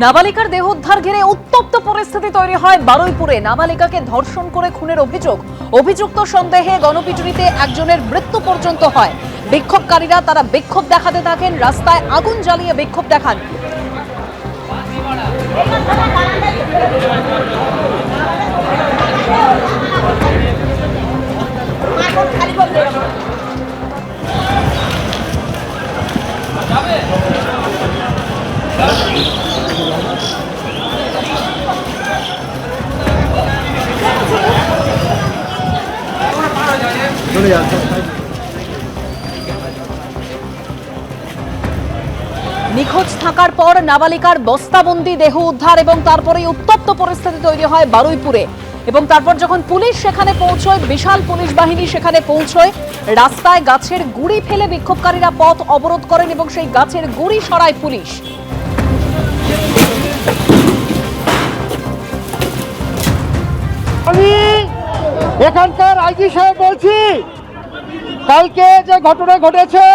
নাবালিকার দেহ উদ্ধার ঘিরে উত্তপ্ত পরিস্থিতি তৈরি হয় বারুইপুরে। নাবালিকাকে ধর্ষণ করে খুনের অভিযুক্ত সন্দেহে গণপিটুনিতে একজনের মৃত্যু পর্যন্ত হয়। বিক্ষোভকারীরা তারা বিক্ষোভ দেখাতে থাকেন, রাস্তায় আগুন জ্বালিয়ে বিক্ষোভ দেখান। নিখোঁজ থাকার পর নাবালিকার বস্তাবন্দি দেহ উদ্ধার এবং তারপরেই উত্তপ্ত পরিস্থিতি তৈরি হয় বারুইপুরে। এবং তারপর যখন পুলিশ সেখানে পৌঁছয়, বিশাল পুলিশ বাহিনী সেখানে পৌঁছয়, রাস্তায় গাছের গুড়ি ফেলে বিক্ষোভকারীরা পথ অবরোধ করেন এবং সেই গাছের গুড়ি সরায় পুলিশ। আমি এখানকার আইজি সাহেব বলছি, কালকে যে ঘটনা ঘটেছে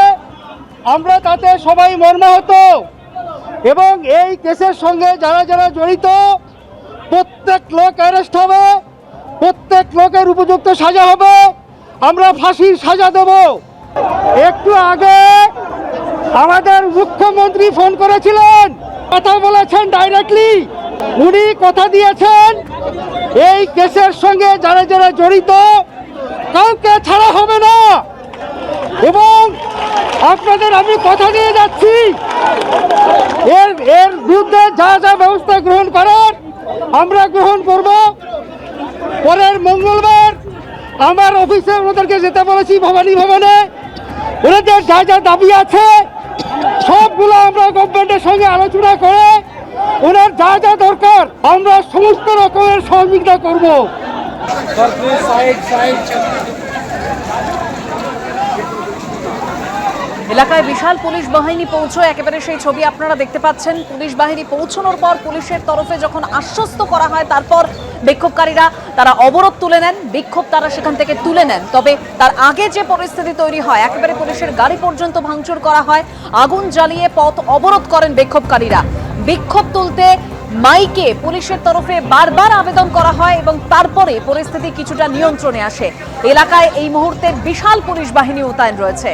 আমরা তাতে সবাই মর্মাহত এবং এই কেসের সঙ্গে যারা যারা জড়িত প্রত্যেক লোক অ্যারেস্ট হবে, প্রত্যেক লোকের উপযুক্ত সাজা হবে, আমরা ফাঁসির সাজা দেব। একটু আগে আমাদের মুখ্যমন্ত্রী ফোন করেছিলেন, কথা বলেছেন ডাইরেক্টলি, উনি কথা দিয়েছেন এই কেসের সঙ্গে যারা যারা জড়িত কাউকে ছাড়া হবে না। এবং আপনাদের আমি কথা দিয়ে যাচ্ছি, এর বিরুদ্ধে যা যা ব্যবস্থা গ্রহণ করার আমরা গ্রহণ করব। পরের মঙ্গলবার আমার অফিসে ওনাদেরকে যেতে বলেছি, ভবানী ভবনে। ওনাদের যা যা দাবি আছে সবগুলো আমরা গভর্নমেন্টের সঙ্গে আলোচনা করে ওনার যা যা দরকার আমরা সমস্ত রকমের সহযোগিতা করব। এলাকায় বিশাল পুলিশ বাহিনী পৌঁছয়, একেবারে সেই ছবি আপনারা দেখতে পাচ্ছেন। পুলিশ বাহিনী পৌঁছানোর পর পুলিশের তরফে যখন আশ্বস্ত করা হয়, তারপর বিক্ষোভকারীরা তারা অবরোধ তুলে নেন, বিক্ষোভ তারা সেখান থেকে তুলে নেন। তবে তার আগে যে পরিস্থিতি তৈরি হয়, একেবারে পুলিশের গাড়ি পর্যন্ত ভাঙচুর করা হয়, আগুন জ্বালিয়ে পথ অবরোধ করেন বিক্ষোভকারীরা। বিক্ষোভ তুলতে মাইকে পুলিশের তরফে বারবার আবেদন করা হয় এবং তারপরে পরিস্থিতি কিছুটা নিয়ন্ত্রণে আসে। এলাকায় এই মুহূর্তে বিশাল পুলিশ বাহিনী মোতায়েন রয়েছে।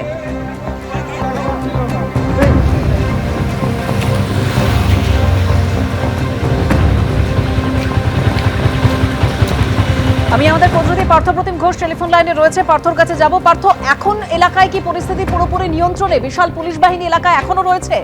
আমি আমাদের প্রতিনিধি পার্থপ্রতিম ঘোষ টেলিফোন লাইনে রয়েছে, পার্থর কাছে যাব। পার্থ, এখন এলাকায় কি পরিস্থিতি পুরোপুরি নিয়ন্ত্রণে? বিশাল পুলিশ বাহিনী এলাকায় এখনো রয়েছে?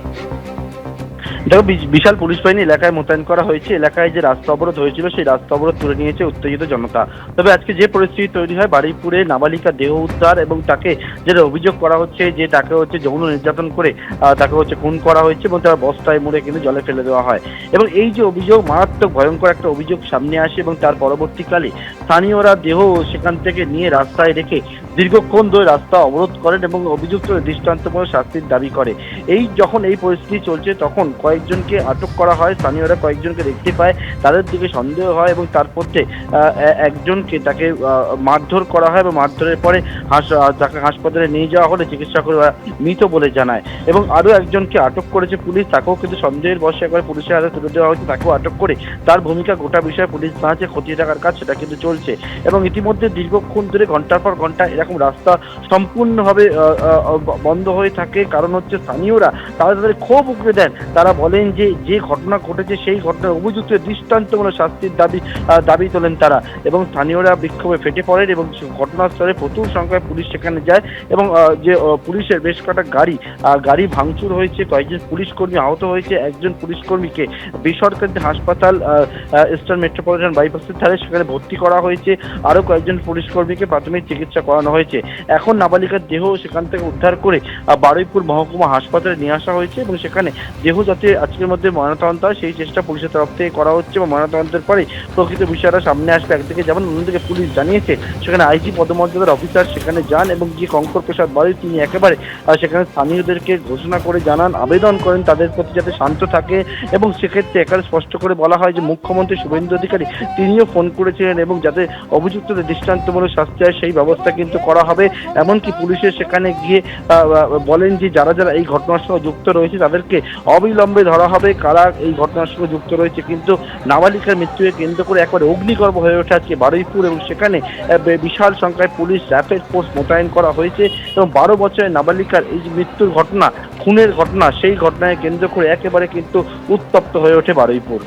দেখো, বিশাল পুলিশ বাহিনী এলাকায় মোতায়েন করা হয়েছে। এলাকায় যে রাস্তা অবরোধ হয়েছিল সেই রাস্তা অবরোধ তুলে নিয়েছে উত্তেজিত জনতা। তবে আজকে যে পরিস্থিতি তৈরি হয়, বারুইপুরে নাবালিকা দেহ উদ্ধার এবং তাকে যেটা অভিযোগ করা হচ্ছে যে তাকে যৌন নির্যাতন করে তাকে খুন করা হয়েছে এবং তার বস্তায় মুড়ে কিন্তু জলে ফেলে দেওয়া হয়। এবং এই যে অভিযোগ, মারাত্মক ভয়ঙ্কর একটা অভিযোগ সামনে আসে এবং তার পরবর্তীকালে স্থানীয়রা দেহ সেখান থেকে নিয়ে রাস্তায় রেখে দীর্ঘক্ষণ ধরে রাস্তা অবরোধ করেন এবং অভিযুক্ত দৃষ্টান্তমূলক শাস্তির দাবি করে। যখন এই পরিস্থিতি চলছে তখন কয়েকজনকে আটক করা হয়। স্থানীয়রা কয়েকজনকে দেখতে পায়, তাদের দিকে সন্দেহ হয় এবং তার মধ্যে একজনকে তাকে মারধর করা হয় এবং মারধরের পরে তাকে হাসপাতালে নিয়ে যাওয়া হলে চিকিৎসকরা মৃত বলে জানায়। এবং আরও একজনকে আটক করেছে পুলিশ, তাকেও কিন্তু সন্দেহের বশে একবার পুলিশের হাতে তুলে দেওয়া হয়েছে, তাকেও আটক করে তার ভূমিকা গোটা বিষয়ে পুলিশ জানাচ্ছে, খতিয়ে দেখার কাজ সেটা কিন্তু চলছে। এবং ইতিমধ্যে দীর্ঘক্ষণ ধরে ঘন্টার পর ঘন্টা এরকম রাস্তা সম্পূর্ণভাবে বন্ধ হয়ে থাকে। কারণ স্থানীয়রা তাদের ক্ষোভ উগরে দেন। তারা বলেন যে ঘটনা ঘটেছে সেই ঘটনার অভিযুক্ত দৃষ্টান্তমূলক শাস্তির দাবি তোলেন তারা। এবং স্থানীয়রা বিক্ষোভে ফেটে পড়েন এবং ঘটনাস্থলে প্রচুর সংখ্যায় পুলিশ সেখানে যায় এবং যে পুলিশের বেশ কটা গাড়ি ভাঙচুর হয়েছে, কয়েকজন পুলিশ কর্মী আহত হয়েছে। একজন পুলিশ কর্মীকে বেসরকারি হাসপাতাল ইস্টার্ন মেট্রোপলিটন বাইপাসের ধারে সেখানে ভর্তি করা হয়েছে। আরও কয়েকজন পুলিশ কর্মীকে প্রাথমিক চিকিৎসা করানো হয়েছে। এখন নাবালিকার দেহ সেখান থেকে উদ্ধার করে বারুইপুর মহকুমা হাসপাতালে নিয়ে আসা হয়েছে এবং সেখানে দেহ যাতে আজকের মধ্যে ময়নাতদন্ত হয় সেই চেষ্টা পুলিশের তরফ থেকে করা হচ্ছে এবং ময়নাতদন্তের পরে প্রকৃত বিষয়টা সামনে আসবে। একদিকে যেমন অন্যদিকে পুলিশ জানিয়েছে সেখানে আইজি পদমর্যাদার অফিসার সেখানে যান এবং যে কঙ্কর প্রসাদ বাড়ি তিনি একেবারে সেখানে স্থানীয়দেরকে ঘোষণা করে জানান, আবেদন করেন তাদের প্রতি যাতে শান্ত থাকে। এবং সেক্ষেত্রে একেবারে স্পষ্ট করে বলা হয় যে মুখ্যমন্ত্রী শুভেন্দু অধিকারী তিনিও ফোন করেছিলেন এবং যাতে অভিযুক্তদের দৃষ্টান্তমূলক শাস্তি হয় সেই ব্যবস্থা কিন্তু করা হবে। এমনকি পুলিশের সেখানে গিয়ে বলেন যে যারা যারা এই ঘটনার সঙ্গে যুক্ত রয়েছে তাদেরকে অবিলম্বে ধরা হবে, কারা এই ঘটনার সঙ্গে যুক্ত রয়েছে। কিন্তু নাবালিকার মৃত্যুকে কেন্দ্র করে একবারে অগ্নিগর্ভ হয়ে ওঠে আজকে বারুইপুর, এবং সেখানে বিশাল সংখ্যায় পুলিশ র্যাপিড ফোর্স মোতায়েন করা হয়েছে। এবং 12 বছরের নাবালিকার এই যে মৃত্যুর ঘটনা, খুনের ঘটনা, সেই ঘটনাকে কেন্দ্র করে একেবারে কিন্তু উত্তপ্ত হয়ে ওঠে বারুইপুর।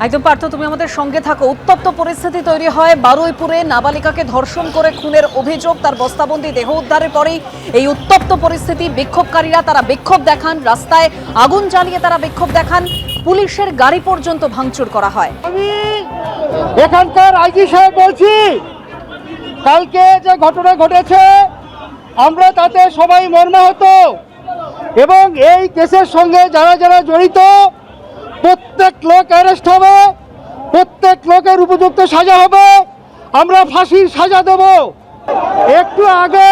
একদম পার্থ, তুমি আমাদের সঙ্গে থাকো। উত্তপ্ত পরিস্থিতি তৈরি হয় বারুইপুরে। নাবালিকাকে ধর্ষণ করে খুনের অভিযোগ, তার বস্তাবন্দি দেহ উদ্ধারের পরেই এই উত্তপ্ত পরিস্থিতি। বিক্ষোভকারীরা তারা বিক্ষোভ দেখান, রাস্তায় আগুন জ্বালিয়ে তারা বিক্ষোভ দেখান, পুলিশের গাড়ি পর্যন্ত ভাঙচুর করা হয়। আমি এখানকার আইজি সাহেব বলছি, কালকে যে ঘটনা ঘটেছে আমরা তাতে সবাই মর্মাহত, এবং এই কেসের সঙ্গে যারা যারা জড়িত প্রত্যেক লোক অ্যারেস্ট হবে, প্রত্যেক লোকের উপযুক্ত সাজা হবে, আমরা ফাঁসির সাজা দেব। একটু আগে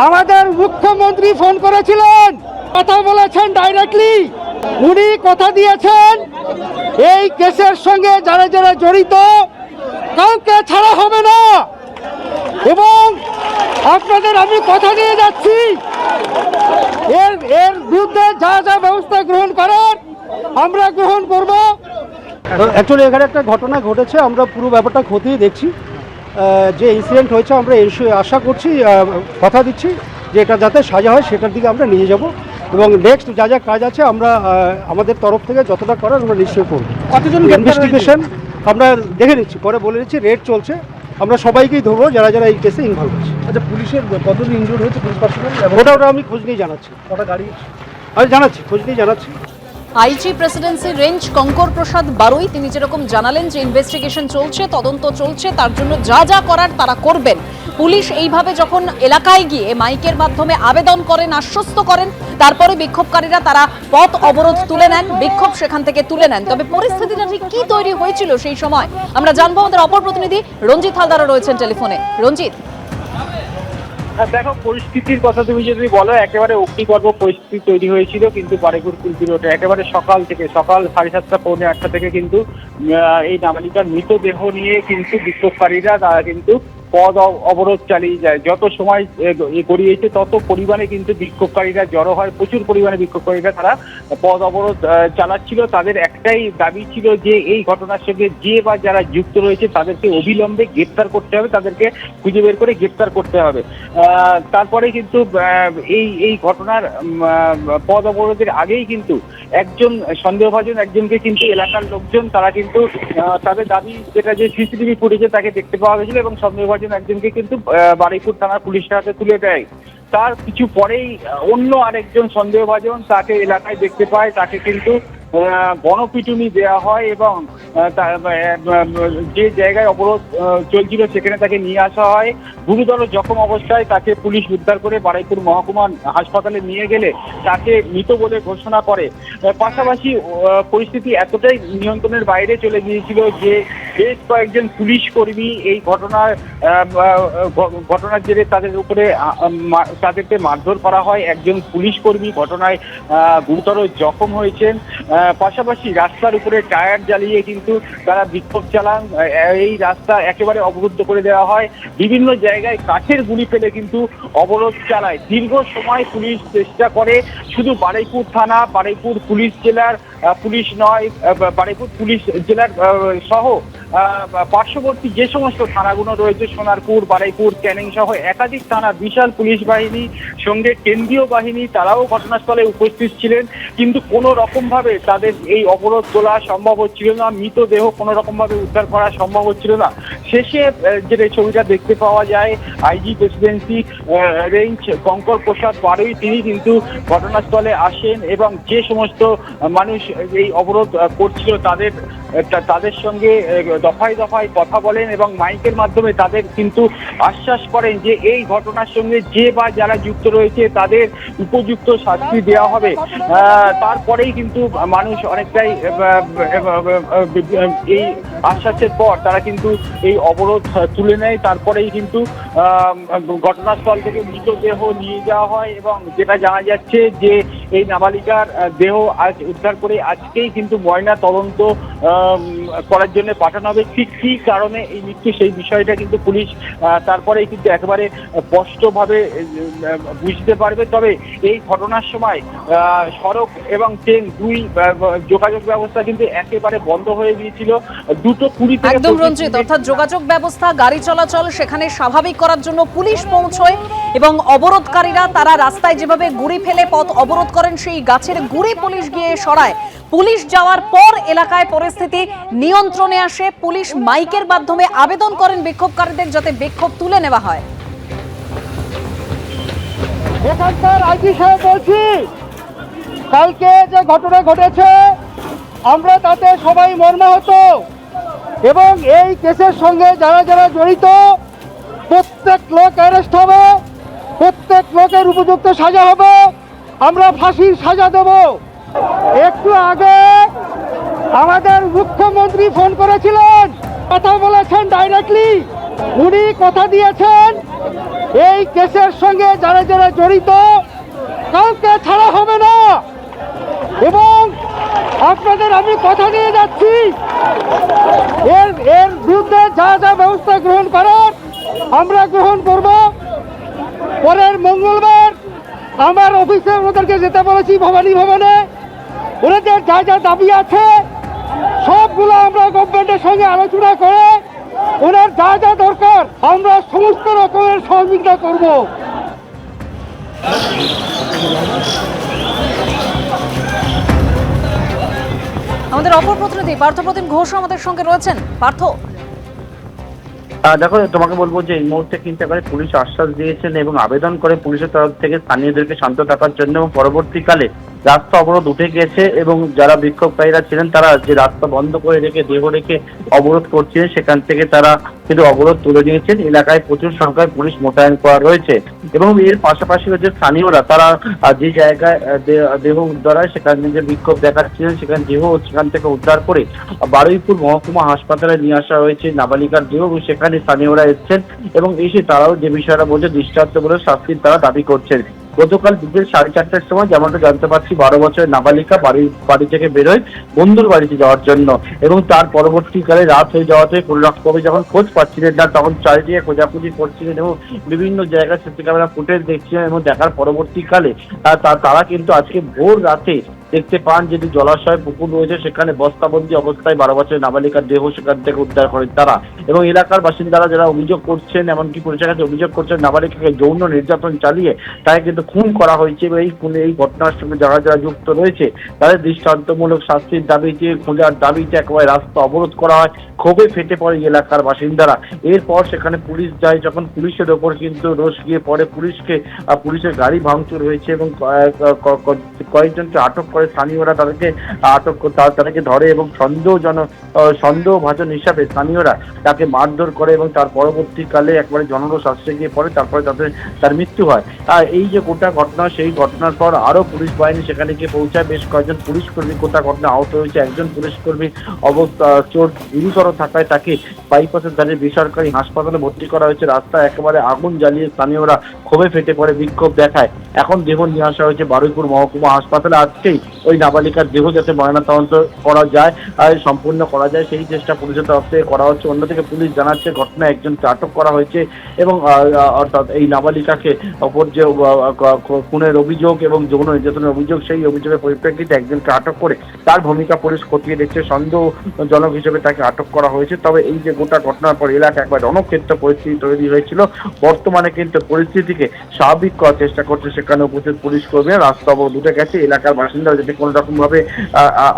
আমাদের মুখ্যমন্ত্রী ফোন করেছিলেন, কথা বলেছেন ডাইরেক্টলি, উনি কথা দিয়েছেন এই কেসের সঙ্গে যারা যারা জড়িত কাউকে ছাড়া হবে না, এবং আপনাদের আমি কথা দিয়ে যাচ্ছি এর বিরুদ্ধে যা যা ব্যবস্থা গ্রহণ করার আমরা গ্রহণ করব। অ্যাকচুয়ালি এখানে একটা ঘটনা ঘটেছে, আমরা পুরো ব্যাপারটা খতিয়ে দেখছি। যে ইনসিডেন্ট হয়েছে আমরা আশা করছি, কথা দিচ্ছি যে এটা যাতে সাজা হয় সেটার দিকে আমরা নিয়ে যাব, এবং নেক্সট যা যা কাজ আছে আমরা আমাদের তরফ থেকে যতটা করার আমরা নিশ্চয়ই করব। কতজন ইনভেস্টিগেশন আমরা দেখে নিচ্ছি, পরে বলে নিচ্ছি, রেড চলছে, আমরা সবাইকেই ধরবো যারা যারা এই কেসে ইনভলভ আছে। আচ্ছা, পুলিশের কতজন ইনজুর্ড হয়েছে, পুলিশ পার্সোনাল? ওটা আমি খোঁজ নিয়ে জানাচ্ছি, কটা গাড়ি? আমি জানাচ্ছি, খোঁজ নিয়ে জানাচ্ছি। আইজি প্রেসিডেন্সি রেঞ্জ কঙ্কর প্রসাদ বারুই তিনি যেরকম জানালেন যে ইনভেস্টিগেশন চলছে, তদন্ত চলছে, তার জন্য যা যা করার তারা করবেন। পুলিশ এইভাবে যখন এলাকায় গিয়ে মাইকের মাধ্যমে আবেদন করেন, আশ্বস্ত করেন, তারপরে বিক্ষোভকারীরা তারা পথ অবরোধ তুলে নেন, বিক্ষোভ সেখান থেকে তুলে নেন। তবে পরিস্থিতিটা ঠিক কি তৈরি হয়েছিল সেই সময় আমরা জানবো। আমাদের অপর প্রতিনিধি রঞ্জিত হালদারও রয়েছেন টেলিফোনে। রঞ্জিত, দেখো, পরিস্থিতির কথা তুমি যদি বলো, একেবারে অগ্নিগর্ভ পরিস্থিতি তৈরি হয়েছিল কিন্তু বারুইপুর কুলপি রোডে একেবারে সকাল 7:30 পৌনে 8টা থেকে কিন্তু এই নাবালিকার মৃতদেহ নিয়ে কিন্তু বিক্ষোভকারীরা তারা কিন্তু পথ অবরোধ চালিয়ে যায়। যত সময় গড়িয়েছে তত পরিমাণে কিন্তু বিক্ষোভকারীরা জড়ো হয়, প্রচুর পরিমাণে বিক্ষোভকারীরা তারা পথ অবরোধ চালাচ্ছিল। তাদের একটাই দাবি ছিল যে এই ঘটনার সঙ্গে যে বা যারা যুক্ত রয়েছে তাদেরকে অবিলম্বে গ্রেপ্তার করতে হবে, তাদেরকে খুঁজে বের করে গ্রেপ্তার করতে হবে। তারপরে কিন্তু এই ঘটনার পথ অবরোধের আগেই কিন্তু একজন সন্দেহভাজন একজনকে কিন্তু এলাকার লোকজন তারা কিন্তু তাদের দাবি যেটা যে সিসিটিভি ফুটেজে তাকে দেখতে পাওয়া গেছিল, এবং সন্দেহভাজন একজনকে কিন্তু বারুইপুর থানার পুলিশের হাতে তুলে দেয়। তার কিছু পরেই অন্য আরেকজন সন্দেহভাজন তাকে এলাকায় দেখতে পায়, তাকে কিন্তু গণপিটুনি দেওয়া হয়, এবং যে জায়গায় অবরোধ চলছিল সেখানে তাকে নিয়ে আসা হয়। গুরুতর জখম অবস্থায় তাকে পুলিশ উদ্ধার করে বারুইপুর মহকুমা হাসপাতালে নিয়ে গেলে তাকে মৃত বলে ঘোষণা করে। পাশাপাশি পরিস্থিতি এতটাই নিয়ন্ত্রণের বাইরে চলে গিয়েছিল যে বেশ কয়েকজন পুলিশ কর্মী এই ঘটনার জেরে তাদেরকে মারধর করা হয়। একজন পুলিশ কর্মী ঘটনায় গুরুতর জখম হয়েছেন। পাশাপাশি রাস্তার উপরে টায়ার জ্বালিয়ে কিন্তু তারা বিক্ষোভ চালান। এই রাস্তা একেবারে অবরুদ্ধ করে দেওয়া হয়, বিভিন্ন জায়গায় কাঠের গুলি ফেলে কিন্তু অবরোধ চালায়। দীর্ঘ সময় পুলিশ চেষ্টা করে, শুধু বারুইপুর থানা, বারুইপুর পুলিশ জেলার পুলিশ নয়, বারুইপুর পুলিশ জেলার সহ পার্শ্ববর্তী যে সমস্ত থানাগুলো রয়েছে, সোনারপুর, বারুইপুর, ক্যানিং সহ একাধিক থানা, বিশাল পুলিশ বাহিনী সঙ্গে কেন্দ্রীয় বাহিনী তারাও ঘটনাস্থলে উপস্থিত ছিলেন, কিন্তু কোনো রকমভাবে তাদের এই অবরোধ তোলা সম্ভব হচ্ছিল না, মৃতদেহ কোনো রকমভাবে উদ্ধার করা সম্ভব হচ্ছিল না। শেষে যে ছবিটা দেখতে পাওয়া যায়, আইজি প্রেসিডেন্সি রেঞ্জ কঙ্কর প্রসাদ বারুই তিনি কিন্তু ঘটনাস্থলে আসেন, এবং যে সমস্ত মানুষ এই অবরোধ করছিল তাদের সঙ্গে দফায় দফায় কথা বলেন, এবং মাইকের মাধ্যমে তাদের কিন্তু আশ্বাস করেন যে এই ঘটনার সঙ্গে যে বা যারা যুক্ত রয়েছে তাদের উপযুক্ত শাস্তি দেওয়া হবে। তারপরেই কিন্তু মানুষ অনেকটাই এই আশ্বাসের পর তারা কিন্তু এই অবরোধ তুলে নেয়। তারপরেই কিন্তু ঘটনাস্থল থেকে মৃতদেহ নিয়ে যাওয়া হয়, এবং যেটা জানা যাচ্ছে যে এই নাবালিকার দেহ আজ উদ্ধার করে আজকেই কিন্তু ময়না তদন্ত করার জন্য পাঠানো হবে। ঠিক কী কারণে এই মৃত্যু সেই বিষয়টা কিন্তু পুলিশ তারপরেই কিন্তু একেবারে স্পষ্টভাবে বুঝতে পারবে। তবে এই ঘটনার সময় সড়ক এবং ট্রেন দুই যোগাযোগ ব্যবস্থা কিন্তু একেবারে বন্ধ হয়ে গিয়েছিল। 2:20 থেকে একদম রঞ্জিত, অর্থাৎ যোগাযোগ ব্যবস্থা, গাড়ি চলাচল সেখানে স্বাভাবিক করার জন্য পুলিশ পৌঁছয় এবং অবরোধকারীরা তারা রাস্তায় যেভাবে গুড়ি ফেলে পথ অবরোধ করেন, সেই গাছের গুড়ি পুলিশ গিয়ে সরায়। পুলিশ যাওয়ার পর এলাকায় পরিস্থিতি নিয়ন্ত্রণে আসে। পুলিশ মাইকের মাধ্যমে আবেদন করেন বিক্ষোভকারীদের যাতে বিক্ষোভ তুলে নেওয়া হয়। এখানকার আইজি সাহেব বলছি, কালকে যে ঘটনা ঘটেছে আমরা তাতে সবাই মর্মাহত এবং এই কেসের সঙ্গে যারা যারা জড়িত প্রত্যেক লোক অ্যারেস্ট হবে, প্রত্যেক লোকের উপযুক্ত সাজা হবে, আমরা ফাঁসির সাজা দেব। একটু আগে আমাদের মুখ্যমন্ত্রী ফোন করেছিলেন, কথা বলেছেন ডাইরেক্টলি, উনি কথা দিয়েছেন এই কেসের সঙ্গে যারা যারা জড়িত কাউকে ছাড়া হবে না। এবং আপনাদের আমি কথা দিয়ে যাচ্ছি, এর বিরুদ্ধে যা যা ব্যবস্থা গ্রহণ করার আমরা গ্রহণ করব। পরের মঙ্গলবার আমার অফিসে ওদেরকে যেতে বলেছি ভবানী ভবনে, ওনাদের যা যা দাবি আছে সবগুলো আমরা গভর্নমেন্টের সঙ্গে আলোচনা করে ওনার যা যা দরকার আমরা সমস্ত রকমের সহযোগিতা করব। আমাদের অপর প্রতিনিধি পার্থপ্রতিম ঘোষ আমাদের সঙ্গে রয়েছেন। পার্থ, দেখো তোমাকে বলবো যে এই মুহূর্তে কিন্তু এবারে পুলিশ আশ্বাস দিয়েছেন এবং আবেদন করে পুলিশের তরফ থেকে স্থানীয়দেরকে শান্ত থাকার জন্য এবং পরবর্তীকালে রাস্তা অবরোধ উঠে গেছে এবং যারা বিক্ষোভকারীরা ছিলেন তারা যে রাস্তা বন্ধ করে রেখে দেহ রেখে অবরোধ করছিলেন সেখান থেকে তারা কিন্তু অবরোধ তুলে নিয়েছেন। এলাকায় প্রচুর সংখ্যায় পুলিশ মোতায়েন করা রয়েছে এবং এর পাশাপাশি যে স্থানীয়রা তারা যে জায়গায় দেহ উদ্ধার হয় সেখানে যে বিক্ষোভ দেখাচ্ছিলেন সেখানে দেহ সেখান থেকে উদ্ধার করে বারুইপুর মহকুমা হাসপাতালে নিয়ে আসা হয়েছে নাবালিকার দেহ এবং সেখানে স্থানীয়রা এসেছেন এবং এসে তারাও যে বিষয়টা বলছে দৃষ্টান্তমূলক শাস্তির তারা দাবি করছেন। গতকাল বিকেল 4:30টার সময় যেমনটা জানতে পারছি 12 বছরের নাবালিকা বাড়ি থেকে বেরোয় বন্ধুর বাড়িতে যাওয়ার জন্য এবং তার পরবর্তীকালে রাত হয়ে যাওয়াতে কবি যখন খোঁজ পাচ্ছিলেন না তখন চারিদিকে খোঁজাখুঁজি করছিলেন এবং বিভিন্ন জায়গায় সিসি ক্যামেরা ফুটেজ দেখছিলেন এবং দেখার পরবর্তীকালে তারা কিন্তু আজকে ভোর রাতে দেখতে পান যে জলাশয় পুকুর রয়েছে সেখানে বস্তাবন্দি অবস্থায় 12 বছরের নাবালিকার দেহ সেখান থেকে উদ্ধার করেন তারা এবং এলাকার বাসিন্দারা যারা অভিযোগ করছেন এমনকি পুলিশের কাছে অভিযোগ করছেন নাবালিকাকে যৌন নির্যাতন চালিয়ে তাকে কিন্তু খুন করা হয়েছে এবং এই ঘটনার সঙ্গে যারা যারা যুক্ত রয়েছে তাদের দৃষ্টান্তমূলক শাস্তির দাবিতে খোঁজার দাবিতে একেবারে রাস্তা অবরোধ করা হয়। ক্ষোভে ফেটে পড়ে এলাকার বাসিন্দারা। এরপর সেখানে পুলিশ যায়, যখন পুলিশের ওপর কিন্তু রোষ গিয়ে পড়ে, পুলিশের গাড়ি ভাঙচুর হয়েছে এবং কয়েকজনকে আটক করে স্থানীয়রা তাদেরকে তাদেরকে ধরে এবং সন্দেহভাজন হিসাবে স্থানীয়রা তাকে মারধর করে এবং তার পরবর্তীকালে একবারে জনরোষ আশ্রয় গিয়ে পড়ে, তারপরে তার মৃত্যু হয়। এই যে গোটা ঘটনা, সেই ঘটনার পর আরো পুলিশ বাহিনী সেখানে গিয়ে পৌঁছায়। বেশ কয়েকজন পুলিশ কর্মী গোটা ঘটনা আহত হয়েছে। একজন পুলিশ কর্মী অবস্থা চোট গুরুতর থাকায় তাকে বাইপাসের ধারে বেসরকারি হাসপাতালে ভর্তি করা হয়েছে। রাস্তায় একেবারে আগুন জ্বালিয়ে স্থানীয়রা ক্ষোভে ফেটে পড়ে বিক্ষোভ দেখায়। এখন দেহ নিয়ে আসা হয়েছে বারুইপুর মহকুমা হাসপাতালে। আজকেই ওই নাবালিকার দেহ যাতে ময়নাতদন্ত করা যায়, সম্পূর্ণ করা যায়, সেই চেষ্টা পুলিশের তরফ থেকে করা হচ্ছে। অন্যদিকে পুলিশ জানাচ্ছে ঘটনায় একজনকে আটক করা হয়েছে এবং অর্থাৎ এই নাবালিকাকে অপর যে খুনের অভিযোগ এবং যৌন নির্যাতনের অভিযোগ, সেই অভিযোগের পরিপ্রেক্ষিতে একজনকে আটক করে তার ভূমিকা পুলিশ খতিয়ে দেখছে। সন্দেহজনক হিসেবে তাকে আটক করা হয়েছে। তবে এই যে গোটা ঘটনার পর এলাকা একবার রণক্ষেত্র পরিস্থিতি তৈরি হয়েছিল, বর্তমানে কিন্তু পরিস্থিতিকে স্বাভাবিক করার চেষ্টা করছে সেখানে উপস্থিত পুলিশ কর্মীরা। রাস্তা অবরোধ উঠে গেছে। এলাকার বাসিন্দারা যাতে কোনো রকম ভাবে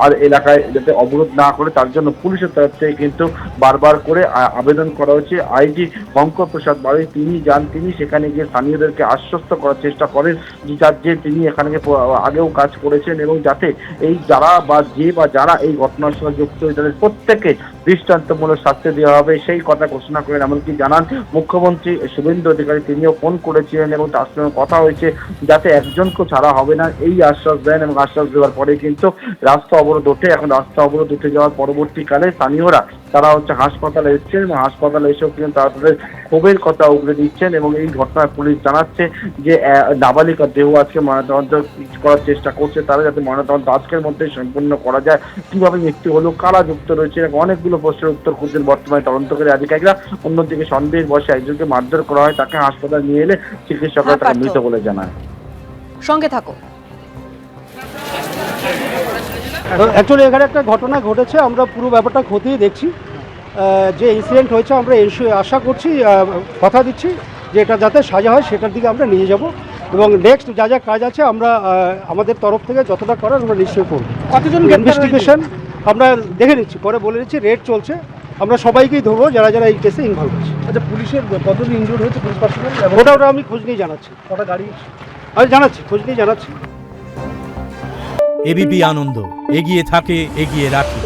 আর এলাকায় যাতে অবরোধ না করে তার জন্য পুলিশের তরফ থেকে কিন্তু বারবার করে আবেদন করা হচ্ছে। আইজি শঙ্কর প্রসাদ বাড়ি তিনি যান, তিনি সেখানে গিয়ে স্থানীয়দেরকে আশ্বস্ত করার চেষ্টা করেন যে তিনি এখানে আগেও কাজ করেছেন এবং যাতে এই যারা এই ঘটনার সঙ্গে যুক্ত হয়ে তাদের প্রত্যেকে দৃষ্টান্তমূলক শাস্তি দেওয়া হবে সেই কথা ঘোষণা করেন। এমনকি জানান মুখ্যমন্ত্রী শুভেন্দু অধিকারী, তিনিও ফোন করেছিলেন এবং তার সঙ্গে কথা হয়েছে যাতে একজনকেও ছাড়া হবে না, এই আশ্বাস দেন এবং আশ্বাস দেওয়ার দেওয়ার পরে কিন্তু রাস্তা অবরোধ ওঠে। এখন রাস্তা অবরোধ উঠে যাওয়ার পরবর্তীকালে স্থানীয়রা তারা হাসপাতালে এসেছেন এবং হাসপাতালে এসেও কিন্তু তারা তাদের ক্ষোভের কথা উগড়ে দিচ্ছেন এবং এই ঘটনায় পুলিশ জানাচ্ছে যে নাবালিকার দেহ আজকে ময়নাতদন্ত করার চেষ্টা করছে তারা, যাতে ময়নাতদন্ত আজকের মধ্যে সম্পূর্ণ করা যায়। কিভাবে মৃত্যু হলো, কারা যুক্ত রয়েছে, অনেকগুলো প্রশ্নের উত্তর খুঁজছেন বর্তমানে তদন্তকারী আধিকারিকরা। অন্যদিকে সন্দেহের বশে একজনকে মারধর করা হয়, তাকে হাসপাতালে নিয়ে এলে চিকিৎসকরা তাকে মৃত বলে জানায়। সঙ্গে থাকো। অ্যাকচুয়ালি এখানে একটা ঘটনা ঘটেছে, আমরা পুরো ব্যাপারটা খতিয়ে দেখছি। যে ইনসিডেন্ট হয়েছে আমরা আশা করছি, কথা দিচ্ছি যে এটা যাতে সাজা হয় সেটার দিকে আমরা নিয়ে যাব এবং নেক্সট যা যা কাজ আছে আমরা আমাদের তরফ থেকে যতটা করার আমরা নিশ্চয়ই করব। কতজন ইনভেস্টিগেশন আমরা দেখে নিচ্ছি, পরে বলে নিচ্ছি, রেড চলছে, আমরা সবাইকেই ধরবো যারা যারা এই কেসে ইনভলভ আছে। আচ্ছা, পুলিশের কতজন ইনজুর্ড হয়েছে পুলিশ পার্সোনাল? ওটা আমি খোঁজ নিয়ে জানাচ্ছি, কটা গাড়ি? আমি জানাচ্ছি, খোঁজ নিয়ে জানাচ্ছি। এবিপি আনন্দ এগিয়ে থাকে, এগিয়ে রাখে।